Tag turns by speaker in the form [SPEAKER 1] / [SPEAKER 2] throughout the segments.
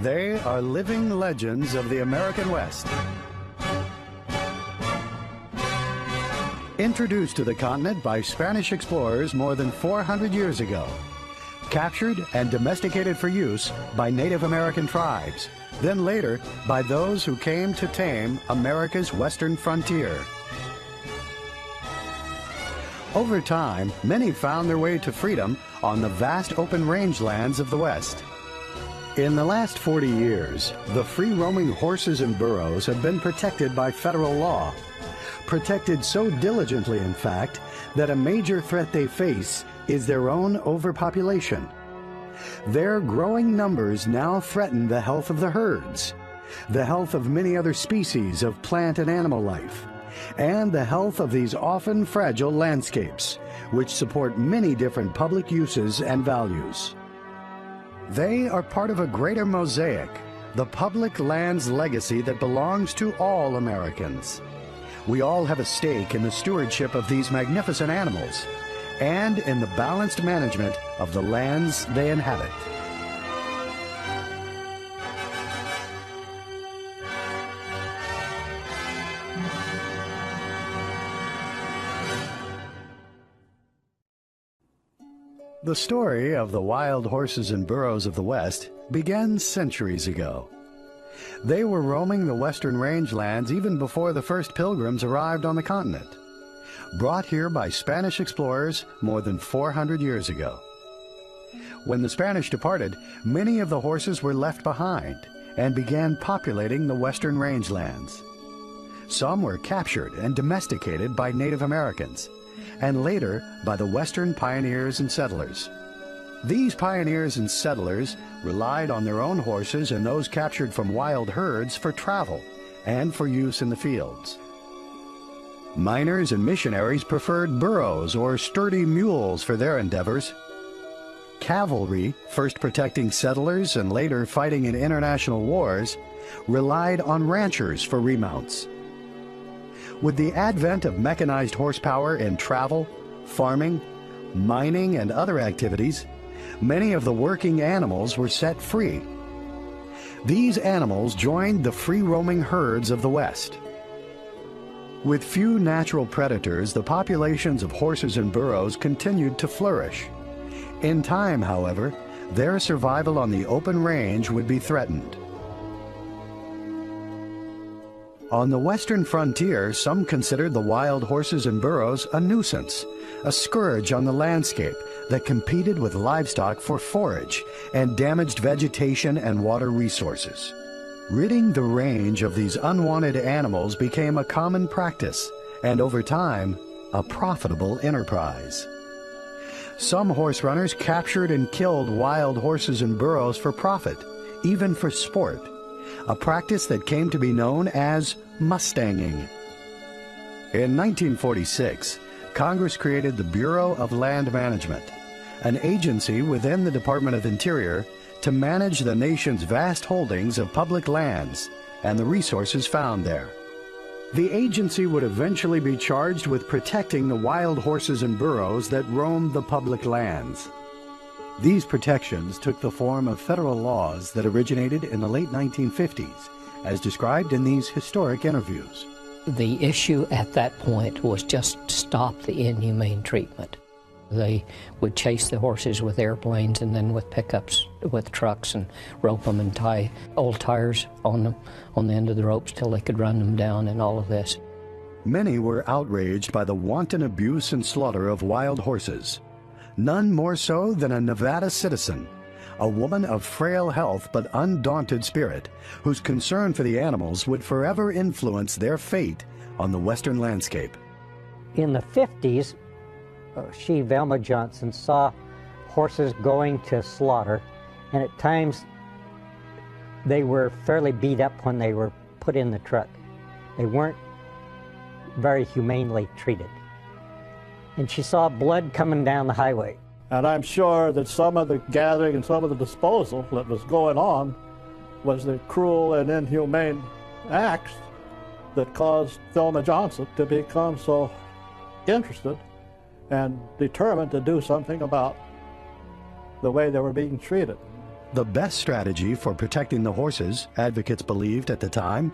[SPEAKER 1] They are living legends of the American West. Introduced to the continent by Spanish explorers more than 400 years ago. Captured and domesticated for use by Native American tribes, then later by those who came to tame America's western frontier. Over time, many found their way to freedom on the vast open rangelands of the West. In the last 40 years, the free-roaming horses and burros have been protected by federal law. Protected so diligently, in fact, that a major threat they face is their own overpopulation. Their growing numbers now threaten the health of the herds, the health of many other species of plant and animal life, and the health of these often fragile landscapes, which support many different public uses and values. They are part of a greater mosaic, the public lands legacy that belongs to all Americans. We all have a stake in the stewardship of these magnificent animals and in the balanced management of the lands they inhabit. The story of the wild horses and burros of the West began centuries ago. They were roaming the western rangelands even before the first pilgrims arrived on the continent, brought here by Spanish explorers more than 400 years ago. When the Spanish departed, many of the horses were left behind and began populating the western rangelands. Some were captured and domesticated by Native Americans, and later by the western pioneers and settlers. These pioneers and settlers relied on their own horses and those captured from wild herds for travel and for use in the fields. Miners and missionaries preferred burros or sturdy mules for their endeavors. Cavalry, first protecting settlers and later fighting in international wars, relied on ranchers for remounts. With the advent of mechanized horsepower in travel, farming, mining, and other activities, many of the working animals were set free. These animals joined the free-roaming herds of the West. With few natural predators, the populations of horses and burros continued to flourish. In time, however, their survival on the open range would be threatened. On the western frontier, some considered the wild horses and burros a nuisance, a scourge on the landscape that competed with livestock for forage and damaged vegetation and water resources. Ridding the range of these unwanted animals became a common practice, and over time, a profitable enterprise. Some horse runners captured and killed wild horses and burros for profit, even for sport, a practice that came to be known as mustanging. In 1946, Congress created the Bureau of Land Management, an agency within the Department of Interior to manage the nation's vast holdings of public lands and the resources found there. The agency would eventually be charged with protecting the wild horses and burros that roamed the public lands. These protections took the form of federal laws that originated in the late 1950s, as described in these historic interviews.
[SPEAKER 2] The issue at that point was just to stop the inhumane treatment. They would chase the horses with airplanes and then with pickups, with trucks, and rope them and tie old tires on them, on the end of the ropes till they could run them down and all of this.
[SPEAKER 1] Many were outraged by the wanton abuse and slaughter of wild horses. None more so than a Nevada citizen, a woman of frail health but undaunted spirit, whose concern for the animals would forever influence their fate on the western landscape.
[SPEAKER 3] In the 50s, she, Velma Johnson, saw horses going to slaughter, and at times they were fairly beat up when they were put in the truck. They weren't very humanely treated. And she saw blood coming down the highway.
[SPEAKER 4] And I'm sure that some of the gathering and some of the disposal that was going on was the cruel and inhumane acts that caused Velma Johnson to become so interested and determined to do something about the way they were being treated.
[SPEAKER 1] The best strategy for protecting the horses, advocates believed at the time,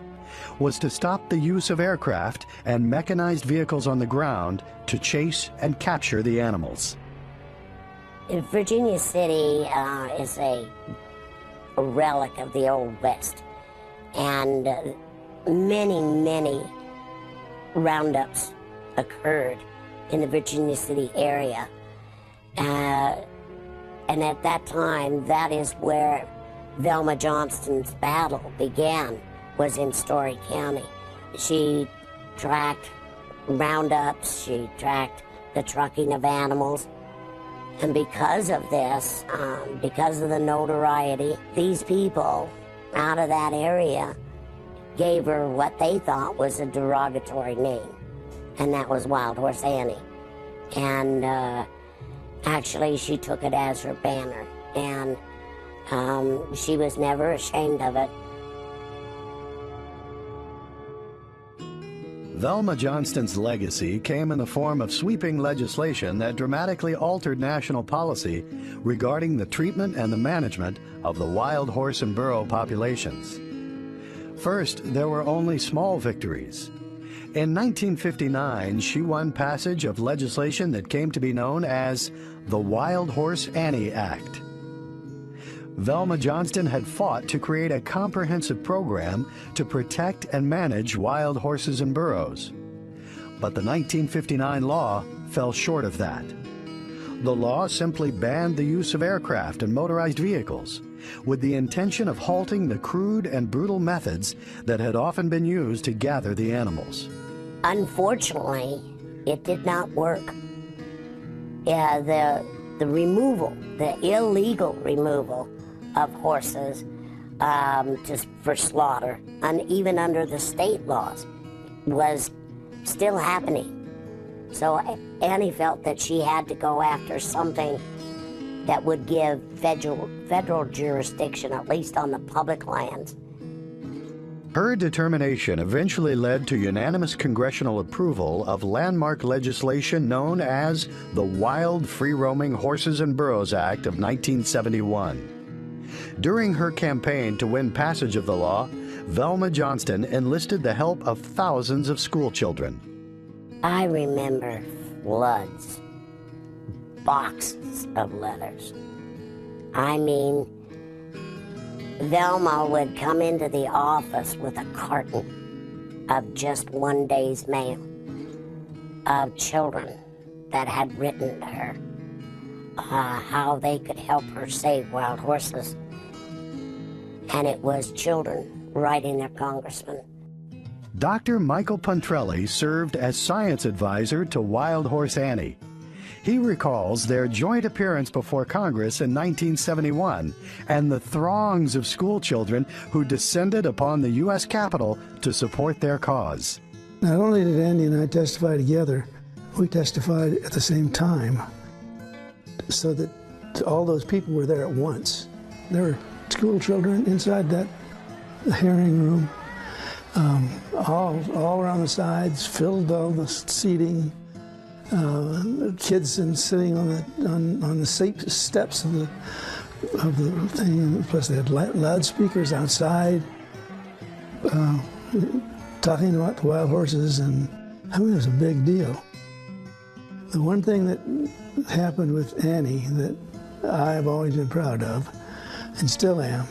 [SPEAKER 1] was to stop the use of aircraft and mechanized vehicles on the ground to chase and capture the animals.
[SPEAKER 5] Virginia City is a relic of the Old West, and many roundups occurred in the Virginia City area. And at that time, that is where Velma Johnston's battle began, was in Story County. She tracked roundups, she tracked the trucking of animals, and because of this, because of the notoriety, these people out of that area gave her what they thought was a derogatory name, and that was Wild Horse Annie. And actually, she took it as her banner, and she was never ashamed of it.
[SPEAKER 1] Velma Johnston's legacy came in the form of sweeping legislation that dramatically altered national policy regarding the treatment and the management of the wild horse and burro populations. First, there were only small victories. In 1959, she won passage of legislation that came to be known as the Wild Horse Annie Act. Velma Johnston had fought to create a comprehensive program to protect and manage wild horses and burros. But the 1959 law fell short of that. The law simply banned the use of aircraft and motorized vehicles, with the intention of halting the crude and brutal methods that had often been used to gather the animals.
[SPEAKER 5] Unfortunately, it did not work. The removal, the illegal removal of horses for slaughter, and even under the state laws, was still happening. So Annie felt that she had to go after something that would give federal jurisdiction, at least on the public lands.
[SPEAKER 1] Her determination eventually led to unanimous congressional approval of landmark legislation known as the Wild Free-Roaming Horses and Burros Act of 1971. During her campaign to win passage of the law, Velma Johnston enlisted the help of thousands of school children.
[SPEAKER 5] I remember floods, boxes of letters. I mean, Velma would come into the office with a carton of just one day's mail of children that had written to her how they could help her save wild horses. And it was children writing their congressman.
[SPEAKER 1] Dr. Michael Pontrelli served as science advisor to Wild Horse Annie. He recalls their joint appearance before Congress in 1971 and the throngs of school children who descended upon the U.S. Capitol to support their cause.
[SPEAKER 6] Not only did Andy and I testify together, we testified at the same time, so that all those people were there at once. There were school children inside that hearing room, all around the sides, filled all the seating. Kids sitting on the steps of the thing. Plus, they had loudspeakers outside, talking about the wild horses, and I mean, it was a big deal. The one thing that happened with Annie that I've always been proud of, and still am,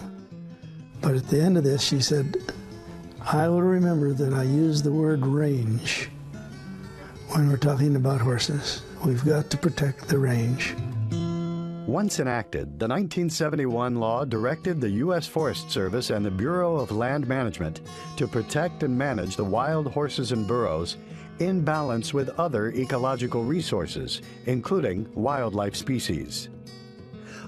[SPEAKER 6] but at the end of this, she said, "I will remember that I used the word range when we're talking about horses. We've got to protect the range."
[SPEAKER 1] Once enacted, the 1971 law directed the U.S. Forest Service and the Bureau of Land Management to protect and manage the wild horses and burros in balance with other ecological resources, including wildlife species.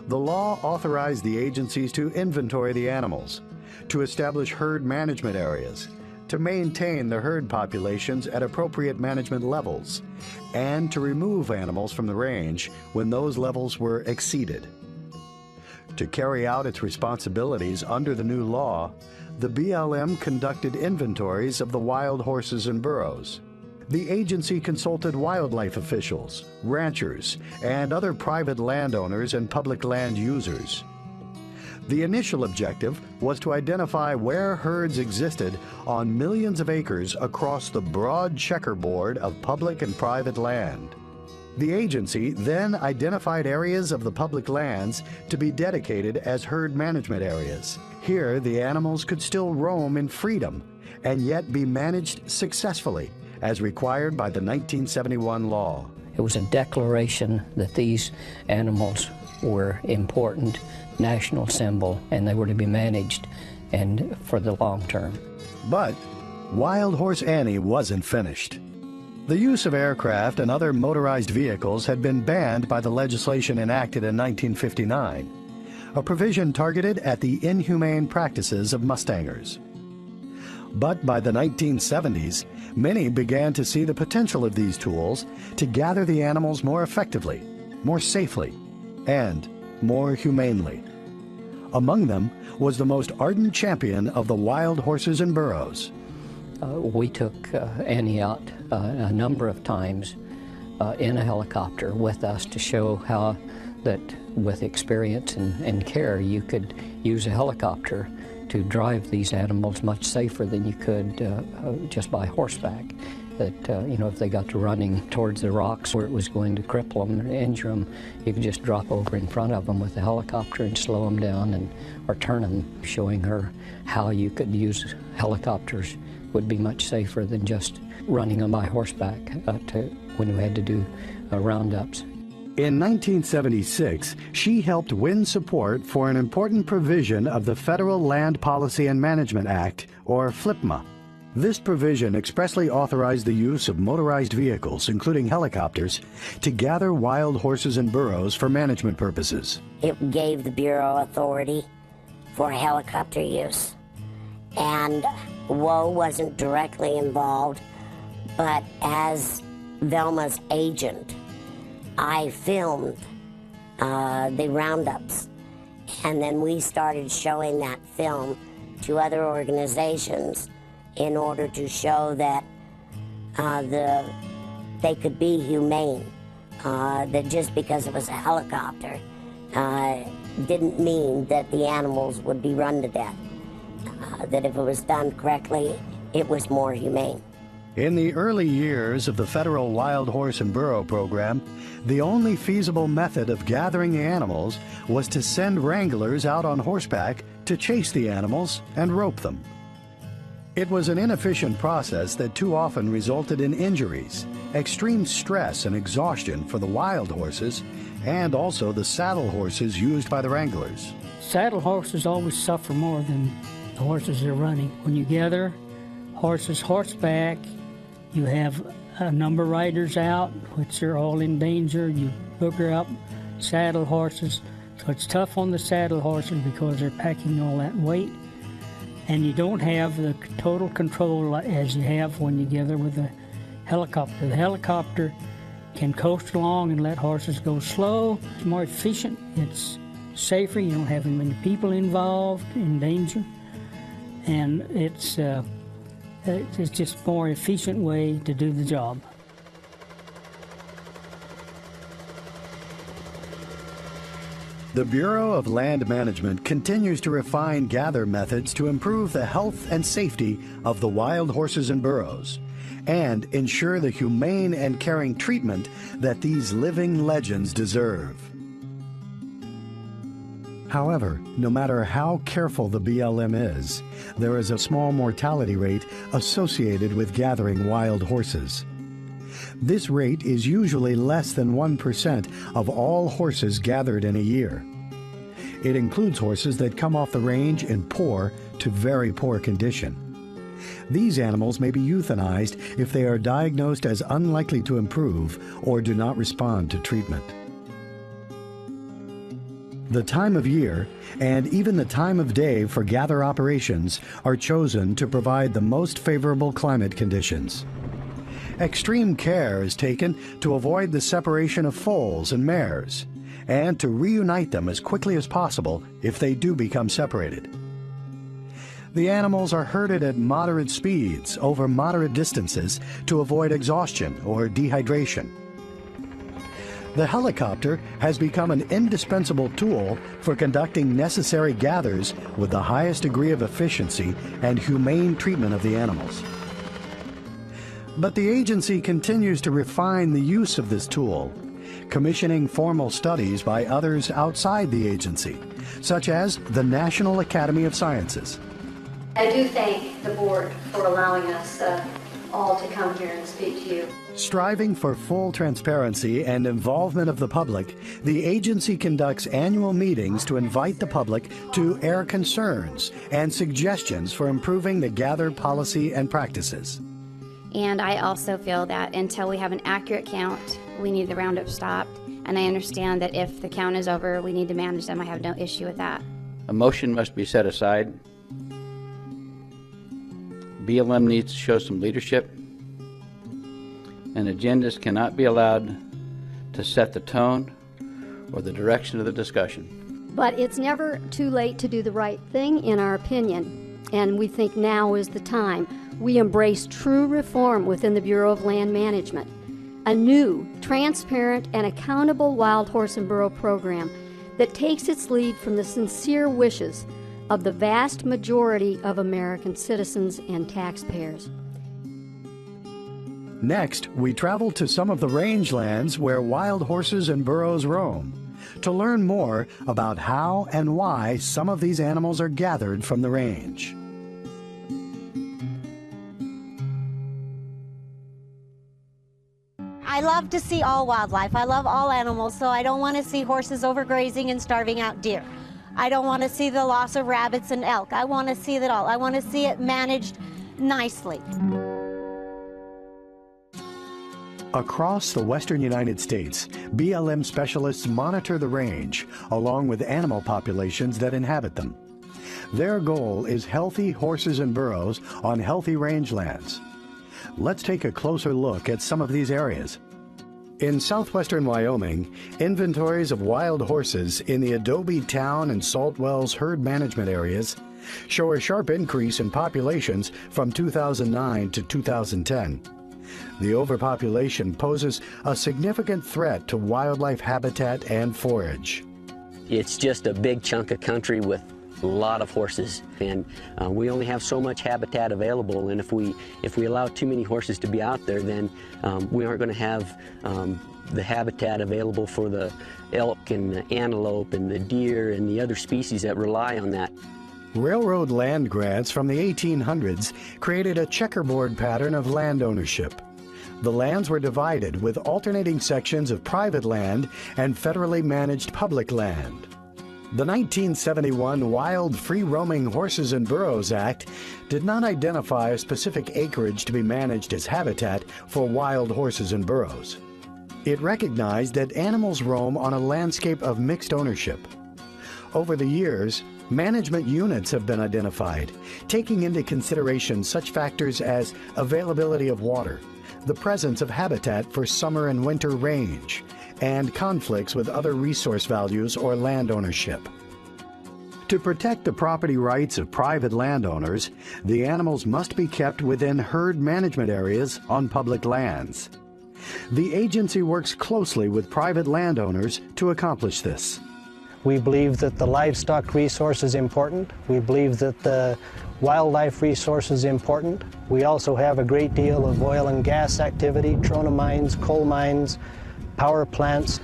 [SPEAKER 1] The law authorized the agencies to inventory the animals, to establish herd management areas, to maintain the herd populations at appropriate management levels, and to remove animals from the range when those levels were exceeded. To carry out its responsibilities under the new law, the BLM conducted inventories of the wild horses and burros. The agency consulted wildlife officials, ranchers, and other private landowners and public land users. The initial objective was to identify where herds existed on millions of acres across the broad checkerboard of public and private land. The agency then identified areas of the public lands to be dedicated as herd management areas. Here, the animals could still roam in freedom and yet be managed successfully, as required by the 1971 law.
[SPEAKER 2] It was a declaration that these animals were important national symbol and they were to be managed and for the long term.
[SPEAKER 1] But Wild Horse Annie wasn't finished. The use of aircraft and other motorized vehicles had been banned by the legislation enacted in 1959, a provision targeted at the inhumane practices of Mustangers. But by the 1970s, many began to see the potential of these tools to gather the animals more effectively, more safely, and more humanely. Among them was the most ardent champion of the wild horses and burros.
[SPEAKER 2] We took Annie out a number of times in a helicopter with us to show how that with experience and care you could use a helicopter to drive these animals much safer than you could just by horseback. That, you know, if they got to running towards the rocks where it was going to cripple them or injure them, you could just drop over in front of them with a helicopter and slow them down or turn them, showing her how you could use helicopters would be much safer than just running them by horseback when we had to do roundups.
[SPEAKER 1] In 1976, she helped win support for an important provision of the Federal Land Policy and Management Act, or FLPMA. This provision expressly authorized the use of motorized vehicles, including helicopters, to gather wild horses and burros for management purposes.
[SPEAKER 5] It gave the Bureau authority for helicopter use. And WOA wasn't directly involved, but as Velma's agent, I filmed the roundups. And then we started showing that film to other organizations in order to show that they could be humane. That just because it was a helicopter didn't mean that the animals would be run to death. That if it was done correctly, it was more humane.
[SPEAKER 1] In the early years of the federal wild horse and burro program, the only feasible method of gathering the animals was to send wranglers out on horseback to chase the animals and rope them. It was an inefficient process that too often resulted in injuries, extreme stress and exhaustion for the wild horses, and also the saddle horses used by the wranglers.
[SPEAKER 7] Saddle horses always suffer more than the horses they're running. When you gather horses horseback, you have a number of riders out, which are all in danger. You booger up saddle horses. So it's tough on the saddle horses because they're packing all that weight. And you don't have the total control as you have when you gather with a helicopter. The helicopter can coast along and let horses go slow. It's more efficient. It's safer. You don't have as many people involved in danger. And it's just a more efficient way to do the job.
[SPEAKER 1] The Bureau of Land Management continues to refine gather methods to improve the health and safety of the wild horses and burros and ensure the humane and caring treatment that these living legends deserve. However, no matter how careful the BLM is, there is a small mortality rate associated with gathering wild horses. This rate is usually less than 1% of all horses gathered in a year. It includes horses that come off the range in poor to very poor condition. These animals may be euthanized if they are diagnosed as unlikely to improve or do not respond to treatment. The time of year and even the time of day for gather operations are chosen to provide the most favorable climate conditions. Extreme care is taken to avoid the separation of foals and mares and to reunite them as quickly as possible if they do become separated. The animals are herded at moderate speeds over moderate distances to avoid exhaustion or dehydration. The helicopter has become an indispensable tool for conducting necessary gathers with the highest degree of efficiency and humane treatment of the animals. But the agency continues to refine the use of this tool, commissioning formal studies by others outside the agency, such as the National Academy of Sciences.
[SPEAKER 8] I do thank the board for allowing us all to come here and speak to you.
[SPEAKER 1] Striving for full transparency and involvement of the public, the agency conducts annual meetings to invite the public to air concerns and suggestions for improving the gather policy and practices.
[SPEAKER 9] And I also feel that until we have an accurate count, we need the roundup stopped. And I understand that if the count is over, we need to manage them. I have no issue with that.
[SPEAKER 10] A motion must be set aside. BLM needs to show some leadership, and agendas cannot be allowed to set the tone or the direction of the discussion.
[SPEAKER 8] But it's never too late to do the right thing, in our opinion, and we think now is the time. We embrace true reform within the Bureau of Land Management, a new, transparent, and accountable wild horse and burro program that takes its lead from the sincere wishes of the vast majority of American citizens and taxpayers.
[SPEAKER 1] Next, we travel to some of the rangelands where wild horses and burros roam to learn more about how and why some of these animals are gathered from the range.
[SPEAKER 11] I love to see all wildlife. I love all animals, so I don't want to see horses overgrazing and starving out deer. I don't want to see the loss of rabbits and elk. I want to see it all. I want to see it managed nicely.
[SPEAKER 1] Across the western United States, BLM specialists monitor the range along with animal populations that inhabit them. Their goal is healthy horses and burros on healthy rangelands. Let's take a closer look at some of these areas. In southwestern Wyoming, inventories of wild horses in the Adobe Town and Salt Wells herd management areas show a sharp increase in populations from 2009 to 2010. The overpopulation poses a significant threat to wildlife habitat and forage.
[SPEAKER 12] It's just a big chunk of country with a lot of horses, and we only have so much habitat available, and if we allow too many horses to be out there, then we aren't going to have the habitat available for the elk and the antelope and the deer and the other species that rely on that.
[SPEAKER 1] Railroad land grants from the 1800s created a checkerboard pattern of land ownership. The lands were divided with alternating sections of private land and federally managed public land. The 1971 Wild Free-Roaming Horses and Burros Act did not identify a specific acreage to be managed as habitat for wild horses and burros. It recognized that animals roam on a landscape of mixed ownership. Over the years, management units have been identified, taking into consideration such factors as availability of water, the presence of habitat for summer and winter range, and conflicts with other resource values or land ownership. To protect the property rights of private landowners, the animals must be kept within herd management areas on public lands. The agency works closely with private landowners to accomplish this.
[SPEAKER 13] We believe that the livestock resource is important. We believe that the wildlife resource is important. We also have a great deal of oil and gas activity, trona mines, coal mines, power plants.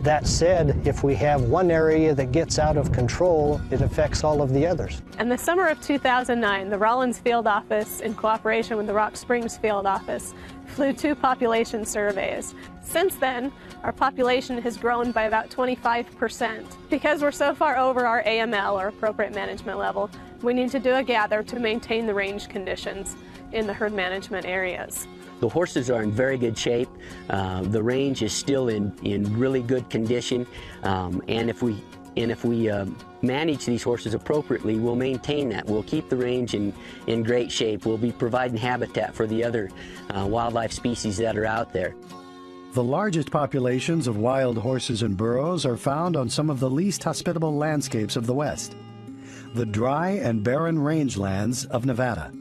[SPEAKER 13] That said, if we have one area that gets out of control, it affects all of the others.
[SPEAKER 14] In the summer of 2009, the Rollins Field Office, in cooperation with the Rock Springs Field Office, flew 2 population surveys. Since then, our population has grown by about 25%. Because we're so far over our AML, or appropriate management level, we need to do a gather to maintain the range conditions in the herd management areas.
[SPEAKER 12] The horses are in very good shape. The range is still in really good condition, and if we manage these horses appropriately, we'll maintain that. We'll keep the range in great shape. We'll be providing habitat for the other wildlife species that are out there.
[SPEAKER 1] The largest populations of wild horses and burros are found on some of the least hospitable landscapes of the West, the dry and barren rangelands of Nevada.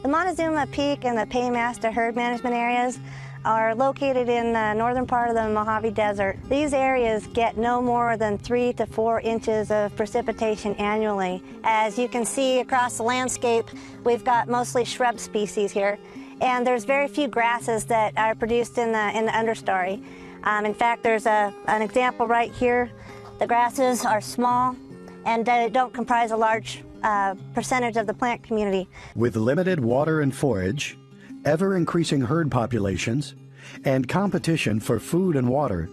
[SPEAKER 15] The Montezuma Peak and the Paymaster herd management areas
[SPEAKER 11] are located in the northern part of the Mojave Desert. These areas get no more than 3 to 4 inches of precipitation annually. As you can see across the landscape, we've got mostly shrub species here, and there's very few grasses that are produced in the understory. In fact, there's an example right here. The grasses are small and don't comprise a large percentage of the plant community.
[SPEAKER 1] With limited water and forage, ever-increasing herd populations, and competition for food and water,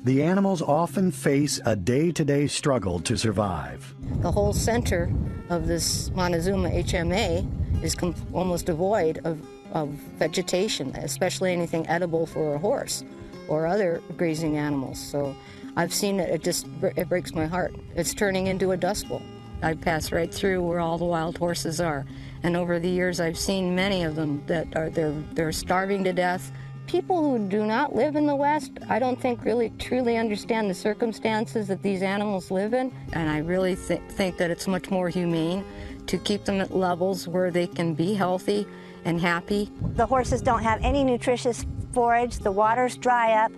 [SPEAKER 1] the animals often face a day-to-day struggle to survive.
[SPEAKER 15] The whole center of this Montezuma HMA is almost devoid of vegetation, especially anything edible for a horse or other grazing animals. So I've seen it, it breaks my heart. It's turning into a dust bowl. I pass right through where all the wild horses are, and over the years I've seen many of them that they're starving to death. People who do not live in the West, I don't think really truly understand the circumstances that these animals live in, and I really think that it's much more humane to keep them at levels where they can be healthy and happy.
[SPEAKER 11] The horses don't have any nutritious forage, the waters dry up,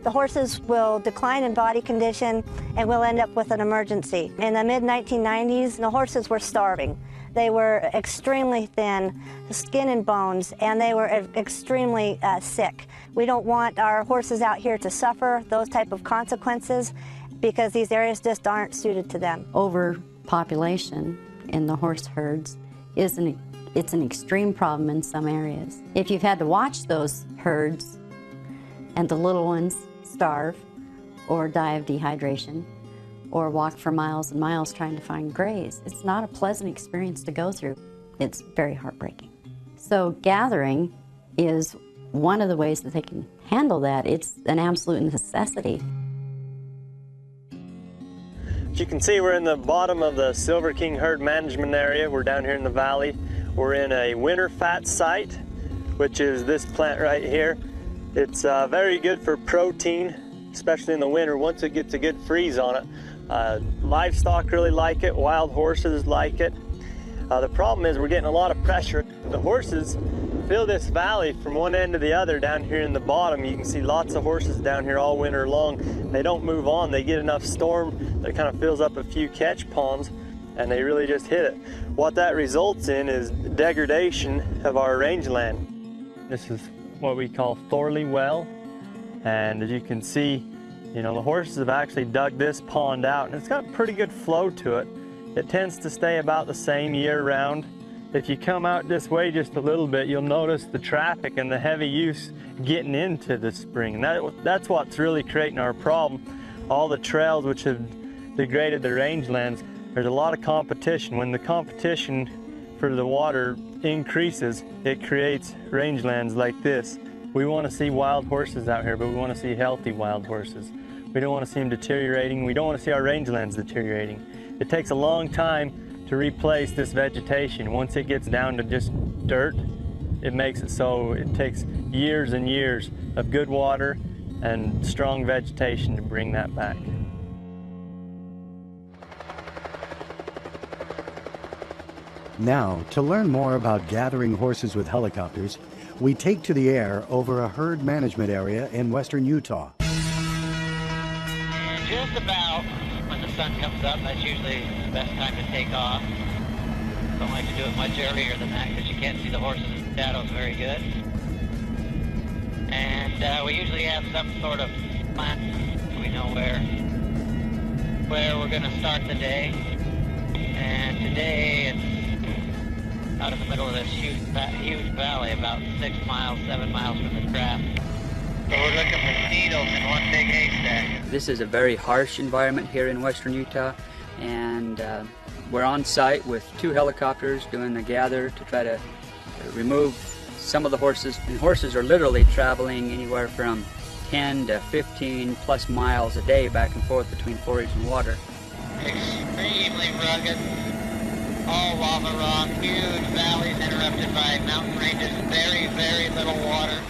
[SPEAKER 11] the horses will decline in body condition and will end up with an emergency. In the mid-1990s, the horses were starving. They were extremely thin, skin and bones, and they were extremely sick. We don't want our horses out here to suffer those type of consequences because these areas just aren't suited to them.
[SPEAKER 16] Overpopulation in the horse herds it's an extreme problem in some areas. If you've had to watch those herds and the little ones starve or die of dehydration or walk for miles and miles trying to find graze, it's not a pleasant experience to go through. It's very heartbreaking. So gathering is one of the ways that they can handle that. It's an absolute necessity.
[SPEAKER 17] As you can see, we're in the bottom of the Silver King herd management area. We're down here in the valley. We're in a winter fat site, which is this plant right here. It's very good for protein, especially in the winter, once it gets a good freeze on it. Livestock really like it, wild horses like it. The problem is we're getting a lot of pressure. The horses fill this valley from one end to the other down here in the bottom. You can see lots of horses down here all winter long. They don't move on. They get enough storm that kind of fills up a few catch ponds, and they really just hit it. What that results in is degradation of our rangeland. This is what we call Thorley Well, and as you can see, the horses have actually dug this pond out, and it's got a pretty good flow to it. It tends to stay about the same year-round. If you come out this way just a little bit, you'll notice the traffic and the heavy use getting into the spring. And that's what's really creating our problem. All the trails which have degraded the rangelands, there's a lot of competition. When the competition for the water increases, it creates rangelands like this. We want to see wild horses out here, but we want to see healthy wild horses. We don't want to see them deteriorating. We don't want to see our rangelands deteriorating. It takes a long time to replace this vegetation. Once it gets down to just dirt, it makes it so it takes years and years of good water and strong vegetation to bring that back.
[SPEAKER 1] Now, to learn more about gathering horses with helicopters, we take to the air over a herd management area in western Utah.
[SPEAKER 18] Just about when the sun comes up, that's usually the best time to take off. Don't like to do it much earlier than that because you can't see the horses in the shadows very good. And we usually have some sort of plan. We know where we're going to start the day. And today it's out in the middle of this huge valley, about 6 miles, 7 miles from the craft. So we're looking for needles in one big haystack.
[SPEAKER 19] This is a very harsh environment here in western Utah, and we're on site with 2 helicopters doing the gather to try to remove some of the horses. And horses are literally traveling anywhere from 10 to 15 plus miles a day back and forth between forage and water.
[SPEAKER 18] Extremely rugged, all lava rock, huge valleys interrupted by mountain ranges, very, very little water.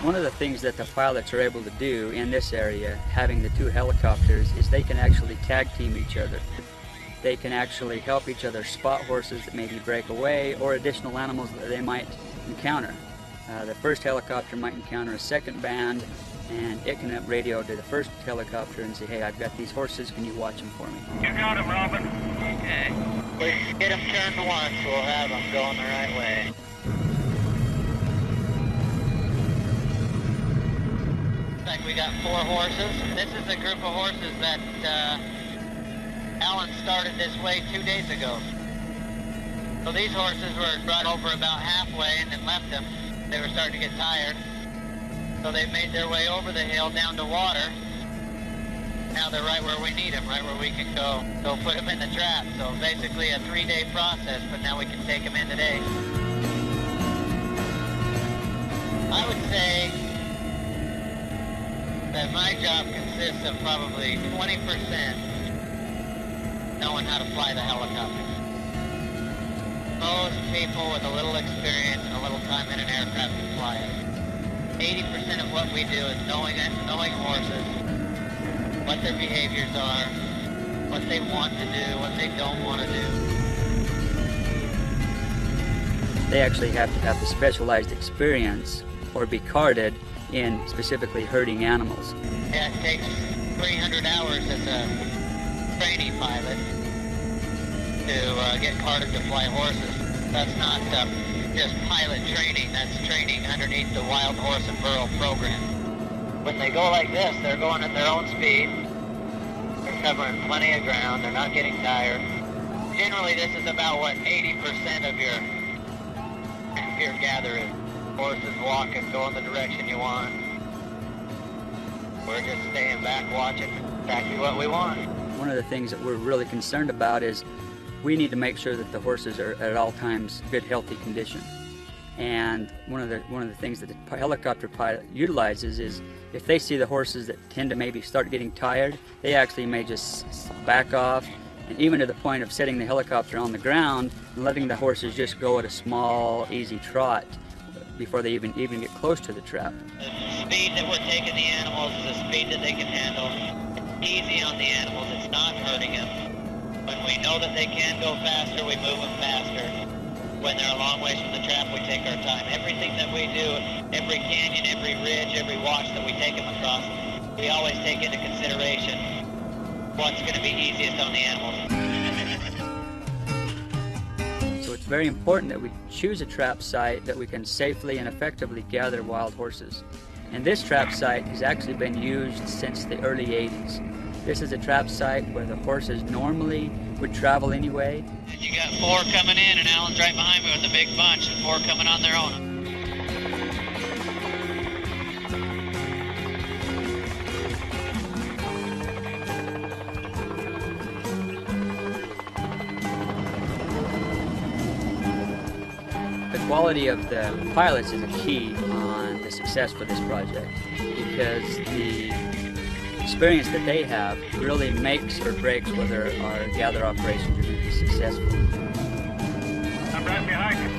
[SPEAKER 19] One of the things that the pilots are able to do in this area, having the 2 helicopters, is they can actually tag team each other. They can actually help each other spot horses that maybe break away or additional animals that they might encounter. The first helicopter might encounter a second band, and it can radio to the first helicopter and say, hey, I've got these horses, can you watch them for me?
[SPEAKER 18] You got him, Robin. Okay. We get them turned once, we'll have them going the right way. Looks like we got 4 horses. This is a group of horses that Alan started this way 2 days ago. So these horses were brought over about halfway and then left them. They were starting to get tired. So they made their way over the hill down to water. Now they're right where we need them, right where we can go put them in the trap. So basically a 3-day process, but now we can take them in today. I would say that my job consists of probably 20% knowing how to fly the helicopter. Most people with a little experience and a little time in an aircraft can fly it. 80% of what we do is knowing horses, what their behaviors are, what they want to do, what they don't want to do.
[SPEAKER 19] They actually have to have the specialized experience or be carded in specifically herding animals.
[SPEAKER 18] Yeah, it takes 300 hours as a trainee pilot to get carded to fly horses. That's not just pilot training, that's training underneath the Wild Horse and Burro program. When they go like this, they're going at their own speed. They're covering plenty of ground, they're not getting tired. Generally, this is about what 80% of your gather is. Horses walking, going the direction you want. We're just staying back watching exactly what we want.
[SPEAKER 19] One of the things that we're really concerned about is we need to make sure that the horses are at all times good, healthy condition. And one of the things that the helicopter pilot utilizes is if they see the horses that tend to maybe start getting tired, they actually may just back off, and even to the point of setting the helicopter on the ground and letting the horses just go at a small, easy trot before they even get close to the trap.
[SPEAKER 18] The speed that we're taking the animals is the speed that they can handle. It's easy on the animals, it's not hurting them. When we know that they can go faster, we move them faster. When they're a long ways from the trap, we take our time. Everything that we do, every canyon, every ridge, every wash that we take them across, we always take into consideration what's going to be easiest on the animals.
[SPEAKER 19] So it's very important that we choose a trap site that we can safely and effectively gather wild horses. And this trap site has actually been used since the early 80s. This is a trap site where the horses normally would travel anyway.
[SPEAKER 18] You got 4 coming in, and Alan's right behind me with a big bunch, and 4 coming on their own.
[SPEAKER 19] The quality of the pilots is a key on the success for this project, because the experience that they have really makes or breaks whether our gather operations are going to be successful.
[SPEAKER 18] I'm right behind you.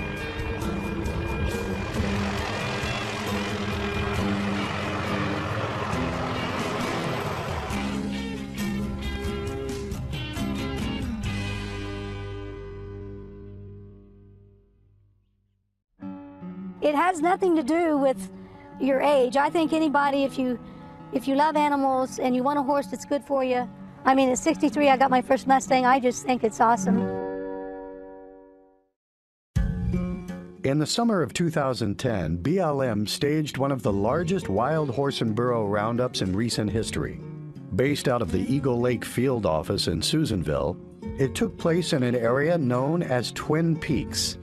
[SPEAKER 20] It has nothing to do with your age. I think anybody, if you love animals and you want a horse that's good for you, I mean, at 63, I got my first Mustang. I just think it's awesome.
[SPEAKER 1] In the summer of 2010, BLM staged one of the largest wild horse and burro roundups in recent history. Based out of the Eagle Lake Field Office in Susanville, it took place in an area known as Twin Peaks.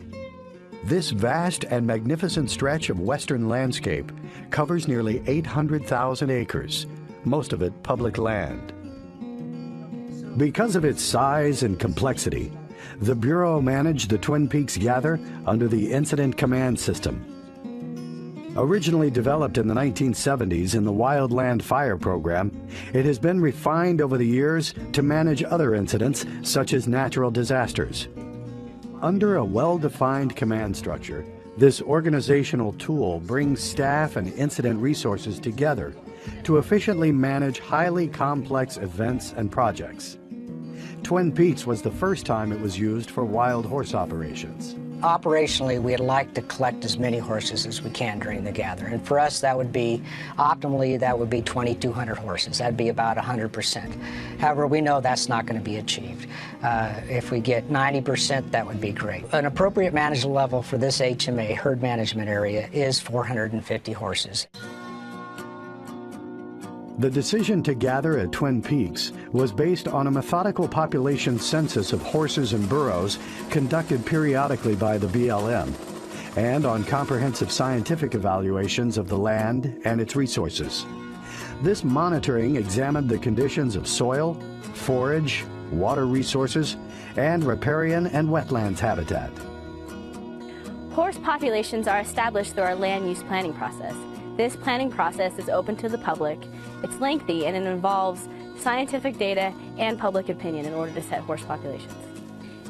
[SPEAKER 1] This vast and magnificent stretch of western landscape covers nearly 800,000 acres, most of it public land. Because of its size and complexity, the Bureau managed the Twin Peaks Gather under the Incident Command System. Originally developed in the 1970s in the Wildland Fire Program, it has been refined over the years to manage other incidents such as natural disasters. Under a well-defined command structure, this organizational tool brings staff and incident resources together to efficiently manage highly complex events and projects. Twin Peaks was the first time it was used for wild horse operations.
[SPEAKER 21] Operationally, we'd like to collect as many horses as we can during the gather. And for us, that would be, optimally, that would be 2,200 horses. That'd be about 100%. However, we know that's not going to be achieved. If we get 90%, that would be great. An appropriate management level for this HMA, herd management area, is 450 horses.
[SPEAKER 1] The decision to gather at Twin Peaks was based on a methodical population census of horses and burros conducted periodically by the BLM, and on comprehensive scientific evaluations of the land and its resources. This monitoring examined the conditions of soil, forage, water resources, and riparian and wetlands habitat.
[SPEAKER 22] Horse populations are established through our land use planning process. This planning process is open to the public, it's lengthy, and it involves scientific data and public opinion in order to set horse populations.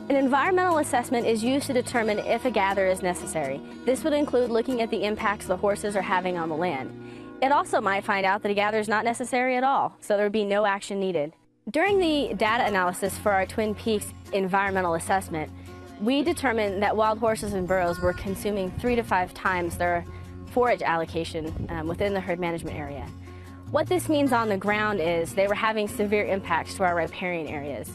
[SPEAKER 22] An environmental assessment is used to determine if a gather is necessary. This would include looking at the impacts the horses are having on the land. It also might find out that a gather is not necessary at all, so there would be no action needed. During the data analysis for our Twin Peaks environmental assessment, we determined that wild horses and burros were consuming 3 to 5 times their forage allocation within the herd management area. What this means on the ground is they were having severe impacts to our riparian areas.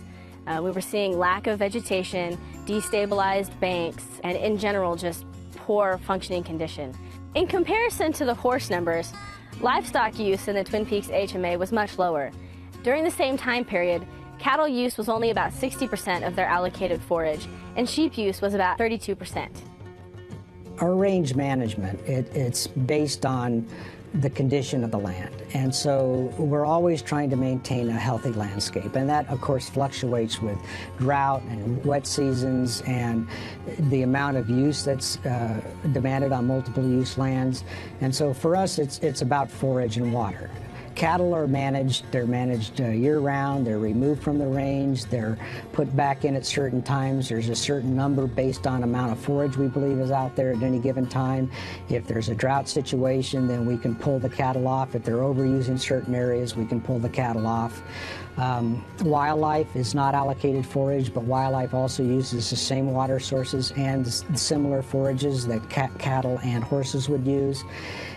[SPEAKER 22] We were seeing lack of vegetation, destabilized banks, and in general just poor functioning condition. In comparison to the horse numbers, livestock use in the Twin Peaks HMA was much lower. During the same time period, cattle use was only about 60% of their allocated forage, and sheep use was about 32%.
[SPEAKER 21] Our range management, it's based on the condition of the land. And so we're always trying to maintain a healthy landscape. And that, of course, fluctuates with drought and wet seasons and the amount of use that's demanded on multiple use lands. And so for us, it's about forage and water. Cattle are managed, they're managed year-round, they're removed from the range, they're put back in at certain times. There's a certain number based on amount of forage we believe is out there at any given time. If there's a drought situation, then we can pull the cattle off. If they're overusing certain areas, we can pull the cattle off. Wildlife is not allocated forage, but wildlife also uses the same water sources and similar forages that cattle and horses would use.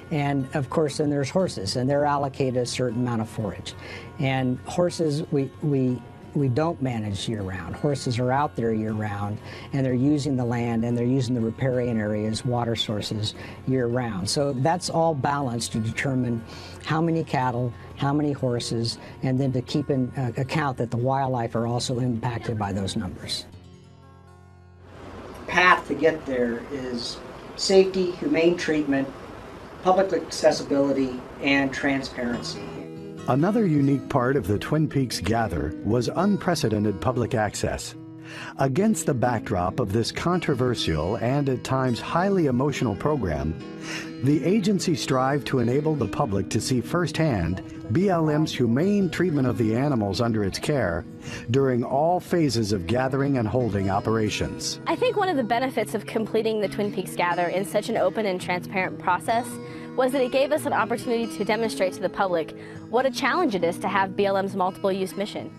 [SPEAKER 21] And of course, then there's horses, and they're allocated a certain amount of forage. And horses, we don't manage year-round. Horses are out there year-round, and they're using the land, and they're using the riparian areas, water sources, year-round. So that's all balanced to determine how many cattle, how many horses, and then to keep in account that the wildlife are also impacted by those numbers. Path to get there is safety, humane treatment, public accessibility, and transparency.
[SPEAKER 1] Another unique part of the Twin Peaks Gather was unprecedented public access. Against the backdrop of this controversial and at times highly emotional program, the agency strived to enable the public to see firsthand BLM's humane treatment of the animals under its care during all phases of gathering and holding operations.
[SPEAKER 22] I think one of the benefits of completing the Twin Peaks Gather in such an open and transparent process was that it gave us an opportunity to demonstrate to the public what a challenge it is to have BLM's multiple-use mission.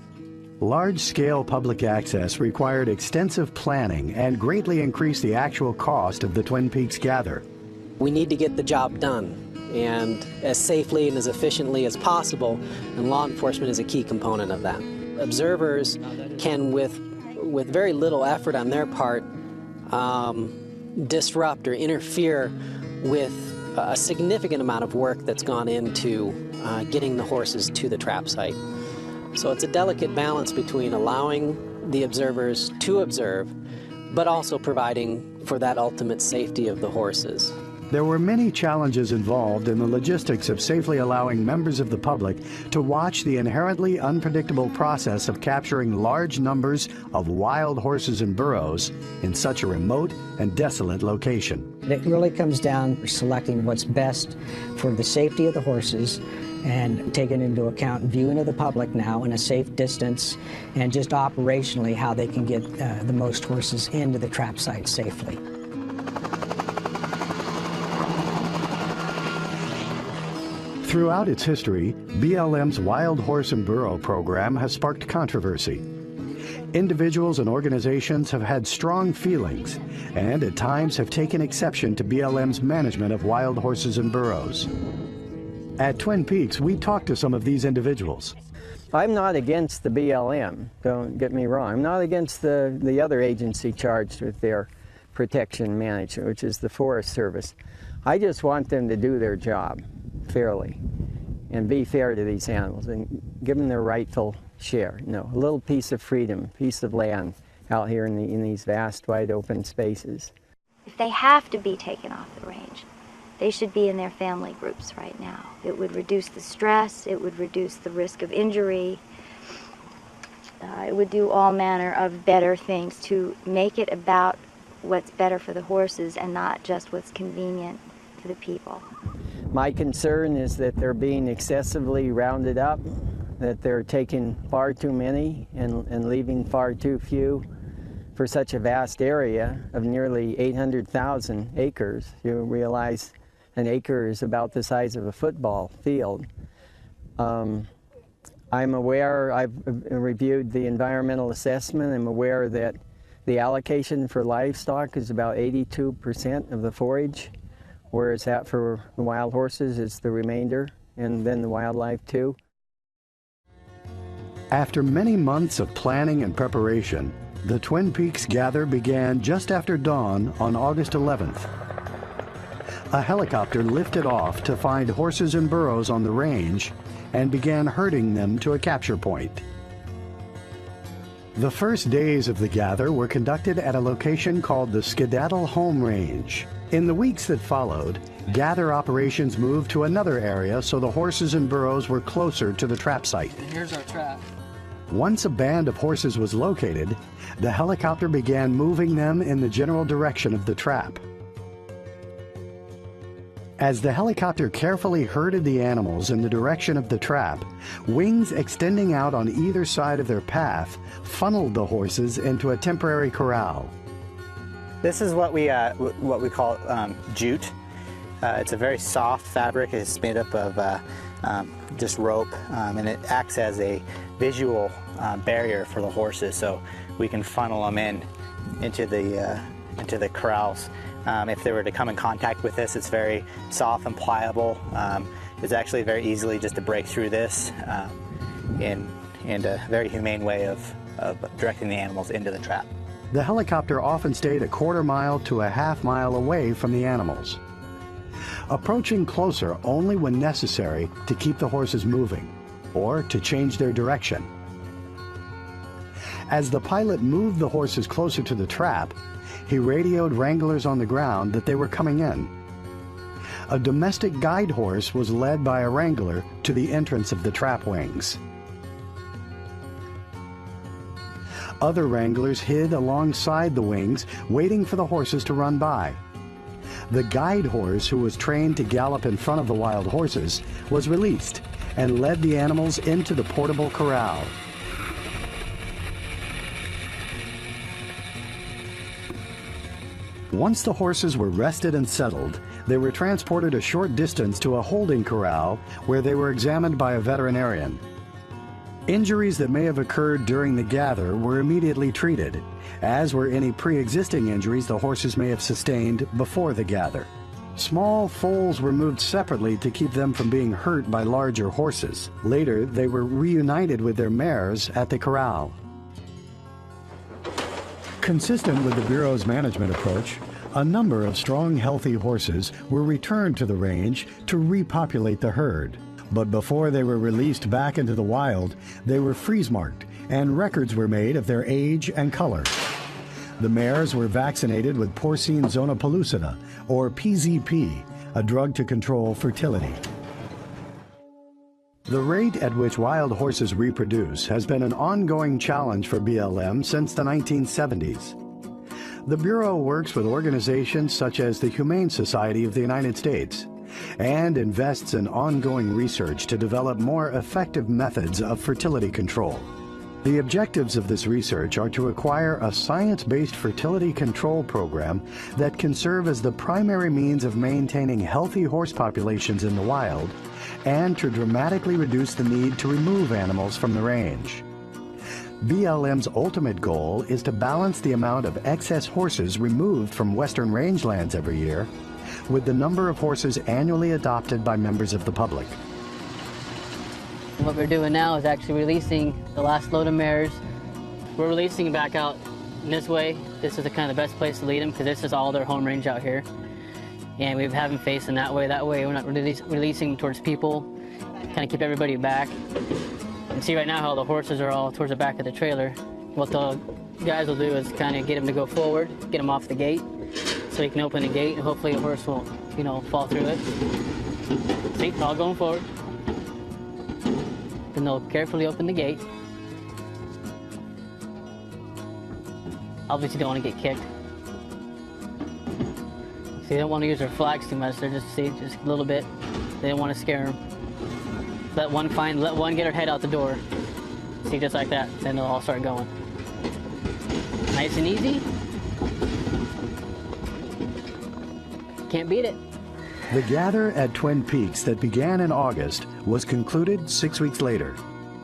[SPEAKER 1] Large-scale public access required extensive planning and greatly increased the actual cost of the Twin Peaks Gather.
[SPEAKER 23] We need to get the job done, and as safely and as efficiently as possible, and law enforcement is a key component of that. Observers can, with very little effort on their part, disrupt or interfere with a significant amount of work that's gone into getting the horses to the trap site. So it's a delicate balance between allowing the observers to observe, but also providing for that ultimate safety of the horses.
[SPEAKER 1] There were many challenges involved in the logistics of safely allowing members of the public to watch the inherently unpredictable process of capturing large numbers of wild horses and burros in such a remote and desolate location.
[SPEAKER 21] It really comes down to selecting what's best for the safety of the horses and taking into account viewing of the public now in a safe distance, and just operationally how they can get the most horses into the trap site safely.
[SPEAKER 1] Throughout its history, BLM's Wild Horse and Burro program has sparked controversy. Individuals and organizations have had strong feelings and at times have taken exception to BLM's management of wild horses and burros. At Twin Peaks, we talked to some of these individuals.
[SPEAKER 3] I'm not against the BLM, don't get me wrong. I'm not against the other agency charged with their protection management, which is the Forest Service. I just want them to do their job fairly and be fair to these animals and give them their rightful share. You know, a little piece of freedom, piece of land out here in these vast, wide open spaces.
[SPEAKER 4] If they have to be taken off the range, they should be in their family groups right now. It would reduce the stress, it would reduce the risk of injury, it would do all manner of better things to make it about what's better for the horses and not just what's convenient for the people.
[SPEAKER 3] My concern is that they're being excessively rounded up, that they're taking far too many and leaving far too few for such a vast area of nearly 800,000 acres. You realize an acre is about the size of a football field. I'm aware, I've reviewed the environmental assessment. I'm aware that the allocation for livestock is about 82% of the forage, whereas that for the wild horses is the remainder, and then the wildlife too.
[SPEAKER 1] After many months of planning and preparation, the Twin Peaks gather began just after dawn on August 11th. A helicopter lifted off to find horses and burros on the range and began herding them to a capture point. The first days of the gather were conducted at a location called the Skedaddle Home Range. In the weeks that followed, gather operations moved to another area so the horses and burros were closer to the trap site.
[SPEAKER 6] And here's our trap.
[SPEAKER 1] Once a band of horses was located, the helicopter began moving them in the general direction of the trap. As the helicopter carefully herded the animals in the direction of the trap, wings extending out on either side of their path funneled the horses into a temporary corral.
[SPEAKER 24] This is what we call jute. It's a very soft fabric. It's made up of just rope, and it acts as a visual barrier for the horses, so we can funnel them into the corrals. If they were to come in contact with this, it's very soft and pliable. It's actually very easily just to break through this in a very humane way of directing the animals into the trap.
[SPEAKER 1] The helicopter often stayed a quarter mile to a half mile away from the animals, approaching closer only when necessary to keep the horses moving or to change their direction. As the pilot moved the horses closer to the trap, he radioed wranglers on the ground that they were coming in. A domestic guide horse was led by a wrangler to the entrance of the trap wings. Other wranglers hid alongside the wings, waiting for the horses to run by. The guide horse, who was trained to gallop in front of the wild horses, was released and led the animals into the portable corral. Once the horses were rested and settled, they were transported a short distance to a holding corral where they were examined by a veterinarian. Injuries that may have occurred during the gather were immediately treated, as were any pre-existing injuries the horses may have sustained before the gather. Small foals were moved separately to keep them from being hurt by larger horses. Later, they were reunited with their mares at the corral. Consistent with the Bureau's management approach, a number of strong, healthy horses were returned to the range to repopulate the herd. But before they were released back into the wild, they were freeze-marked, and records were made of their age and color. The mares were vaccinated with porcine zona pellucida, or PZP, a drug to control fertility. The rate at which wild horses reproduce has been an ongoing challenge for BLM since the 1970s. The Bureau works with organizations such as the Humane Society of the United States and invests in ongoing research to develop more effective methods of fertility control. The objectives of this research are to acquire a science-based fertility control program that can serve as the primary means of maintaining healthy horse populations in the wild and to dramatically reduce the need to remove animals from the range. BLM's ultimate goal is to balance the amount of excess horses removed from western rangelands every year with the number of horses annually adopted by members of the public.
[SPEAKER 2] What we're doing now is actually releasing the last load of mares. We're releasing them back out this way. This is the kind of the best place to lead them because this is all their home range out here. And we have them facing that way. That way we're not releasing towards people, kind of keep everybody back. And see right now how the horses are all towards the back of the trailer. What the guys will do is kind of get them to go forward, get them off the gate, so you can open the gate and hopefully the horse won't, fall through it. See, it's all going forward. Then they'll carefully open the gate. Obviously don't want to get kicked. See, they don't want to use their flags too much. They're just a little bit. They don't want to scare them. Let one get her head out the door. See, just like that. Then they'll all start going. Nice and easy. Can't beat it.
[SPEAKER 1] The gather at Twin Peaks that began in August was concluded 6 weeks later.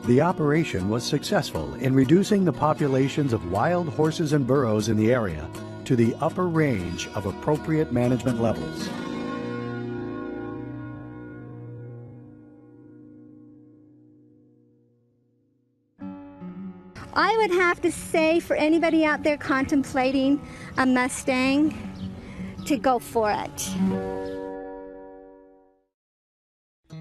[SPEAKER 1] The operation was successful in reducing the populations of wild horses and burros in the area to the upper range of appropriate management levels.
[SPEAKER 5] I would have to say for anybody out there contemplating a Mustang to go for it.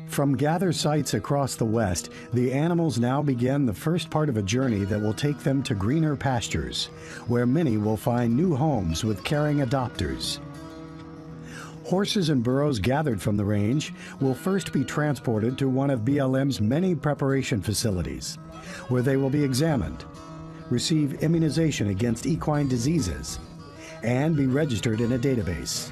[SPEAKER 1] From gather sites across the West, the animals now begin the first part of a journey that will take them to greener pastures, where many will find new homes with caring adopters. Horses and burros gathered from the range will first be transported to one of BLM's many preparation facilities, where they will be examined, receive immunization against equine diseases, and be registered in a database.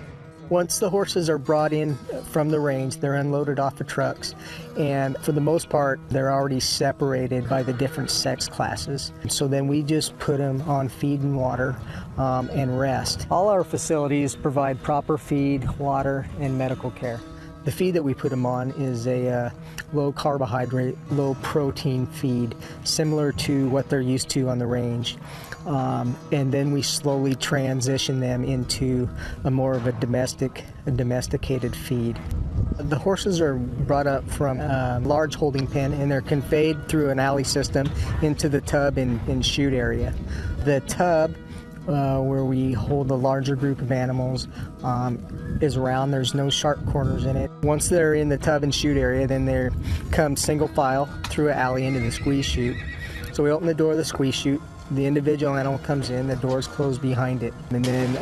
[SPEAKER 6] Once the horses are brought in from the range, they're unloaded off the trucks, and for the most part, they're already separated by the different sex classes. So then we just put them on feed and water and rest. All our facilities provide proper feed, water, and medical care. The feed that we put them on is a low carbohydrate, low protein feed, similar to what they're used to on the range. And then we slowly transition them into a more of a domesticated feed. The horses are brought up from a large holding pen and they're conveyed through an alley system into the tub and chute area. The tub where we hold the larger group of animals is round. There's no sharp corners in it. Once they're in the tub and chute area, then they come single file through an alley into the squeeze chute. So we open the door of the squeeze chute. The individual animal comes in, the door's closed behind it, and then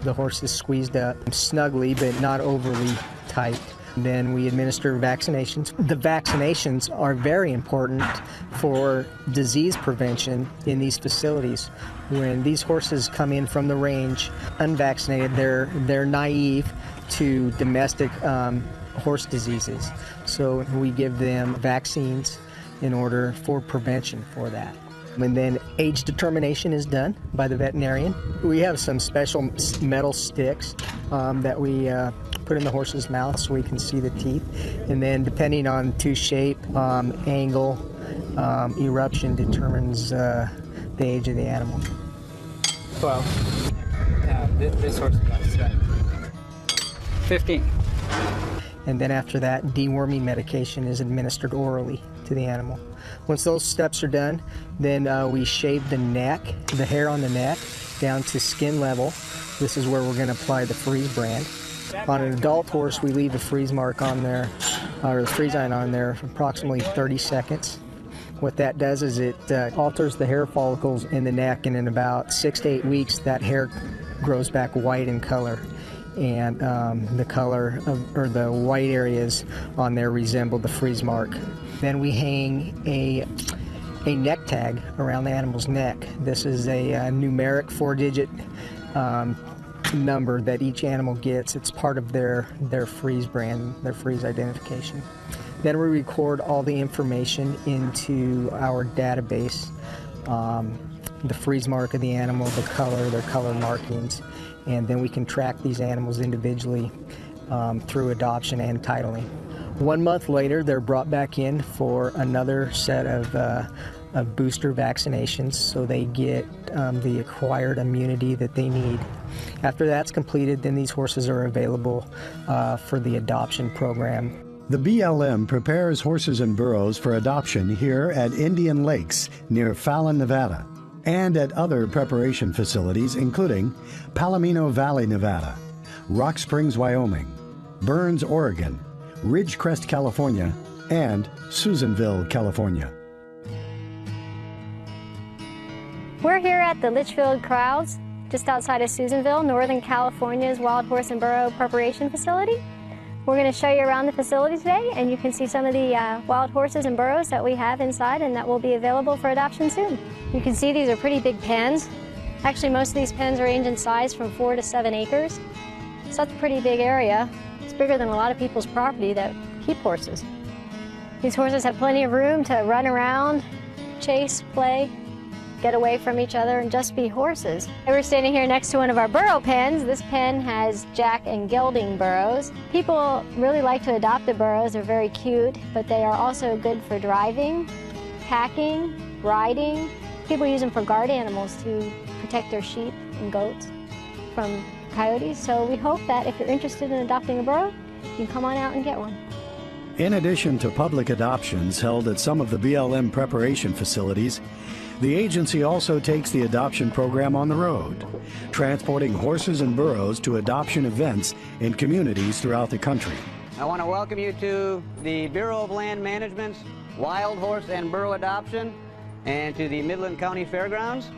[SPEAKER 6] the horse is squeezed up snugly but not overly tight. Then we administer vaccinations. The vaccinations are very important for disease prevention in these facilities. When these horses come in from the range unvaccinated, they're naive to domestic horse diseases. So we give them vaccines in order for prevention for that. And then age determination is done by the veterinarian. We have some special metal sticks that we put in the horse's mouth so we can see the teeth. And then depending on tooth shape, angle, eruption determines the age of the animal.
[SPEAKER 19] 12. This horse is about 7. 15.
[SPEAKER 6] And then after that, deworming medication is administered orally to the animal. Once those steps are done, then we shave the neck, the hair on the neck, down to skin level. This is where we're going to apply the freeze brand. On an adult horse, we leave a freeze mark on there, or the freeze line on there for approximately 30 seconds. What that does is it alters the hair follicles in the neck, and in about 6 to 8 weeks, that hair grows back white in color. And the color or the white areas on there resemble the freeze mark. Then we hang a neck tag around the animal's neck. This is a numeric 4-digit number that each animal gets. It's part of their freeze brand, their freeze identification. Then we record all the information into our database, the freeze mark of the animal, the color, their color markings, and then we can track these animals individually through adoption and titling. 1 month later, they're brought back in for another set of booster vaccinations so they get the acquired immunity that they need. After that's completed, then these horses are available for the adoption program.
[SPEAKER 1] The BLM prepares horses and burros for adoption here at Indian Lakes near Fallon, Nevada, and at other preparation facilities including Palomino Valley, Nevada, Rock Springs, Wyoming, Burns, Oregon, Ridgecrest, California, and Susanville, California.
[SPEAKER 7] We're here at the Litchfield Corrals, just outside of Susanville, Northern California's Wild Horse and Burro Preparation Facility. We're going to show you around the facility today, and you can see some of the wild horses and burros that we have inside and that will be available for adoption soon. You can see these are pretty big pens. Actually, most of these pens range in size from 4 to 7 acres. So that's a pretty big area. It's bigger than a lot of people's property that keep horses. These horses have plenty of room to run around, chase, play, get away from each other, and just be horses. We're standing here next to one of our burro pens. This pen has jack and gelding burros. People really like to adopt the burros. They're very cute, but they are also good for driving, packing, riding. People use them for guard animals to protect their sheep and goats from coyotes. So we hope that if you're interested in adopting a burro, you can come on out and get one.
[SPEAKER 1] In addition to public adoptions held at some of the BLM preparation facilities, the agency also takes the adoption program on the road, transporting horses and burros to adoption events in communities throughout the country.
[SPEAKER 8] I want to welcome you to the Bureau of Land Management's Wild Horse and Burro Adoption and to the Midland County Fairgrounds.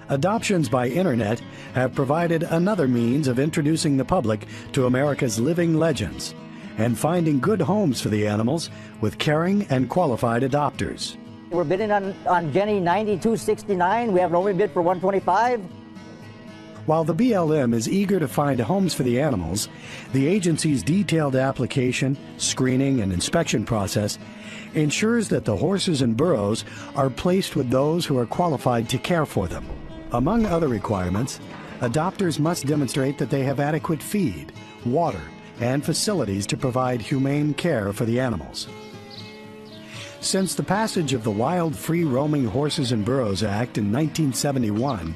[SPEAKER 1] Adoptions by internet have provided another means of introducing the public to America's living legends and finding good homes for the animals with caring and qualified adopters.
[SPEAKER 9] We're bidding on Jenny 9269. We have an open bid for 125.
[SPEAKER 1] While the BLM is eager to find homes for the animals, the agency's detailed application, screening, and inspection process ensures that the horses and burros are placed with those who are qualified to care for them. Among other requirements, adopters must demonstrate that they have adequate feed, water, and facilities to provide humane care for the animals. Since the passage of the Wild Free Roaming Horses and Burros Act in 1971,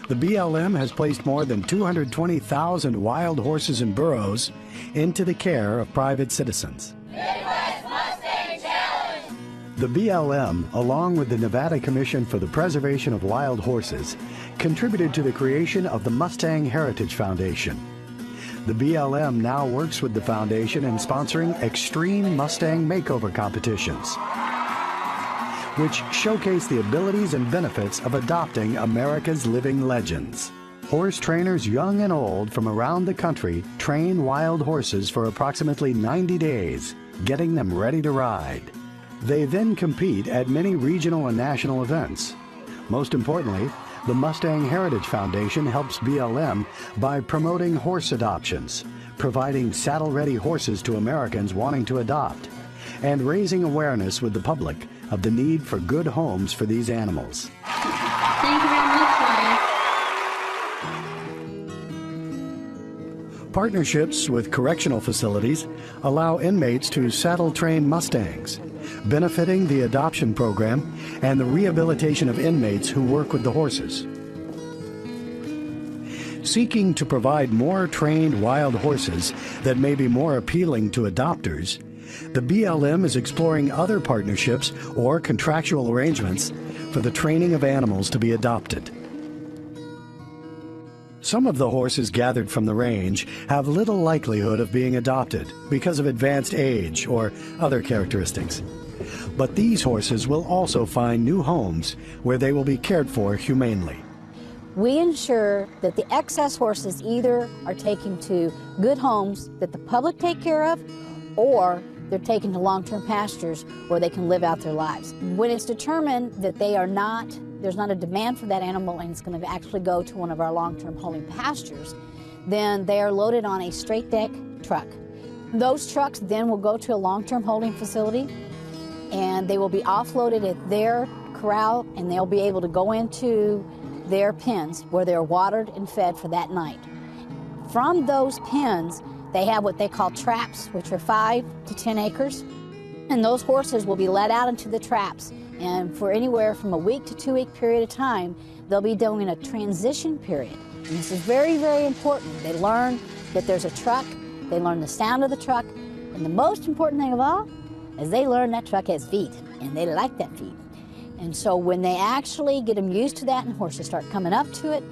[SPEAKER 1] the BLM has placed more than 220,000 wild horses and burros into the care of private citizens. The BLM, along with the Nevada Commission for the Preservation of Wild Horses, contributed to the creation of the Mustang Heritage Foundation. The BLM now works with the foundation in sponsoring extreme Mustang makeover competitions, which showcase the abilities and benefits of adopting America's living legends. Horse trainers young and old from around the country train wild horses for approximately 90 days, getting them ready to ride. They then compete at many regional and national events. Most importantly, the Mustang Heritage Foundation helps BLM by promoting horse adoptions, providing saddle-ready horses to Americans wanting to adopt, and raising awareness with the public of the need for good homes for these animals.
[SPEAKER 7] Thank you very much, Ryan.
[SPEAKER 1] Partnerships with correctional facilities allow inmates to saddle-train Mustangs, benefiting the adoption program and the rehabilitation of inmates who work with the horses. Seeking to provide more trained wild horses that may be more appealing to adopters, the BLM is exploring other partnerships or contractual arrangements for the training of animals to be adopted. Some of the horses gathered from the range have little likelihood of being adopted because of advanced age or other characteristics. But these horses will also find new homes where they will be cared for humanely.
[SPEAKER 10] We ensure that the excess horses either are taken to good homes that the public take care of, or they're taken to long-term pastures where they can live out their lives. When it's determined that there's not a demand for that animal and it's going to actually go to one of our long-term holding pastures, then they are loaded on a straight deck truck. Those trucks then will go to a long-term holding facility and they will be offloaded at their corral and they'll be able to go into their pens where they're watered and fed for that night. From those pens, they have what they call traps, which are 5 to 10 acres. And those horses will be let out into the traps. And for anywhere from a week to 2 week period of time, they'll be doing a transition period. And this is very, very important. They learn that there's a truck, they learn the sound of the truck, and the most important thing of all is they learn that truck has feet, and they like that feet. And so when they actually get them used to that and horses start coming up to it,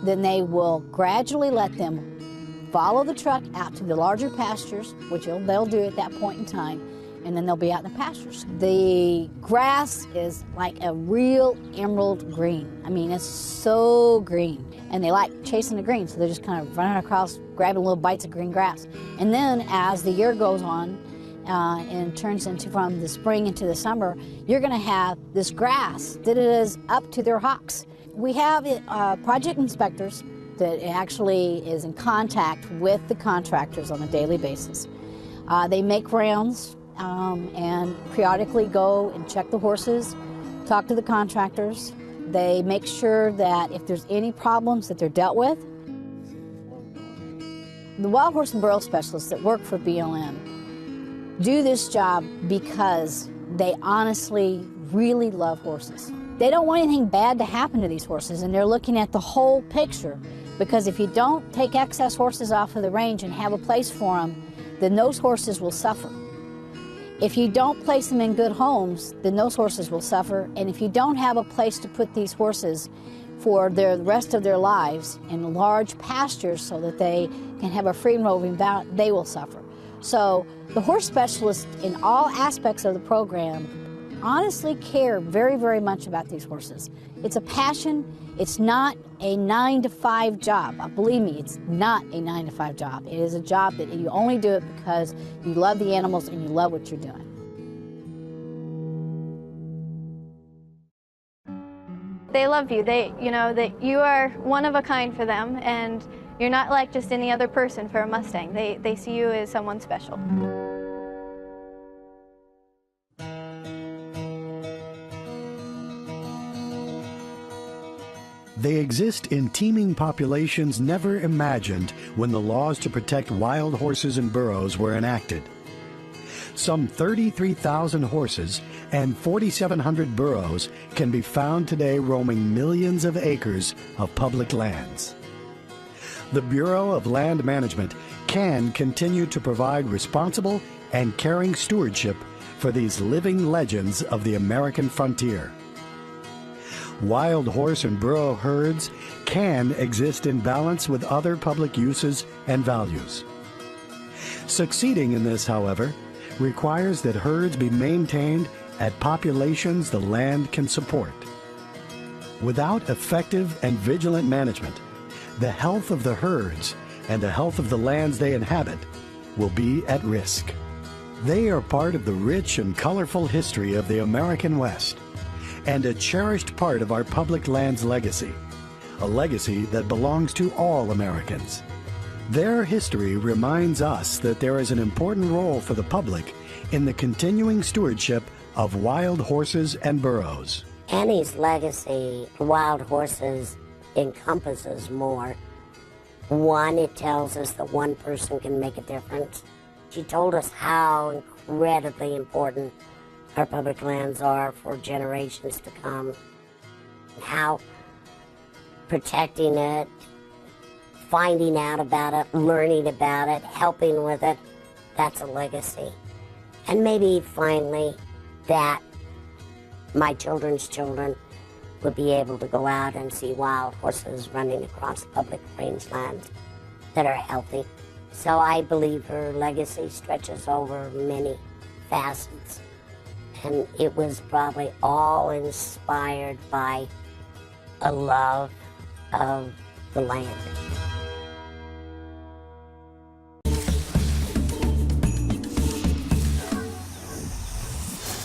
[SPEAKER 10] then they will gradually let them follow the truck out to the larger pastures, which they'll do at that point in time, and then they'll be out in the pastures. The grass is like a real emerald green. I mean, it's so green. And they like chasing the green, so they're just kind of running across, grabbing little bites of green grass. And then as the year goes on, and turns into from the spring into the summer, you're going to have this grass that is up to their hocks. We have project inspectors that actually is in contact with the contractors on a daily basis. They make rounds and periodically go and check the horses, talk to the contractors. They make sure that if there's any problems that they're dealt with. The wild horse and burro specialists that work for BLM do this job because they honestly really love horses. They don't want anything bad to happen to these horses, and they're looking at the whole picture, because if you don't take excess horses off of the range and have a place for them, then those horses will suffer. If you don't place them in good homes, then those horses will suffer, and if you don't have a place to put these horses for the rest of their lives in large pastures so that they can have a free-moving bout, they will suffer. So the horse specialists in all aspects of the program honestly care very, very much about these horses. It's a passion. It's not a 9-to-5 job. Believe me, it's not a 9-to-5 job. It is a job that you only do it because you love the animals and you love what you're doing.
[SPEAKER 22] They love you. You know that you are one of a kind for them, and you're not like just any other person for a Mustang. They see you as someone special.
[SPEAKER 1] They exist in teeming populations never imagined when the laws to protect wild horses and burros were enacted. Some 33,000 horses and 4,700 burros can be found today roaming millions of acres of public lands. The Bureau of Land Management can continue to provide responsible and caring stewardship for these living legends of the American frontier. Wild horse and burro herds can exist in balance with other public uses and values. Succeeding in this, however, requires that herds be maintained at populations the land can support. Without effective and vigilant management, the health of the herds and the health of the lands they inhabit will be at risk. They are part of the rich and colorful history of the American West, and a cherished part of our public lands legacy, a legacy that belongs to all Americans. Their history reminds us that there is an important role for the public in the continuing stewardship of wild horses and burros.
[SPEAKER 12] Annie's legacy, wild horses, encompasses more. One, it tells us that one person can make a difference. She told us how incredibly important our public lands are for generations to come. How protecting it, finding out about it, learning about it, helping with it, that's a legacy. And maybe finally that my children's children would be able to go out and see wild horses running across public rangelands that are healthy. So I believe her legacy stretches over many facets. And it was probably all inspired by a love of the land.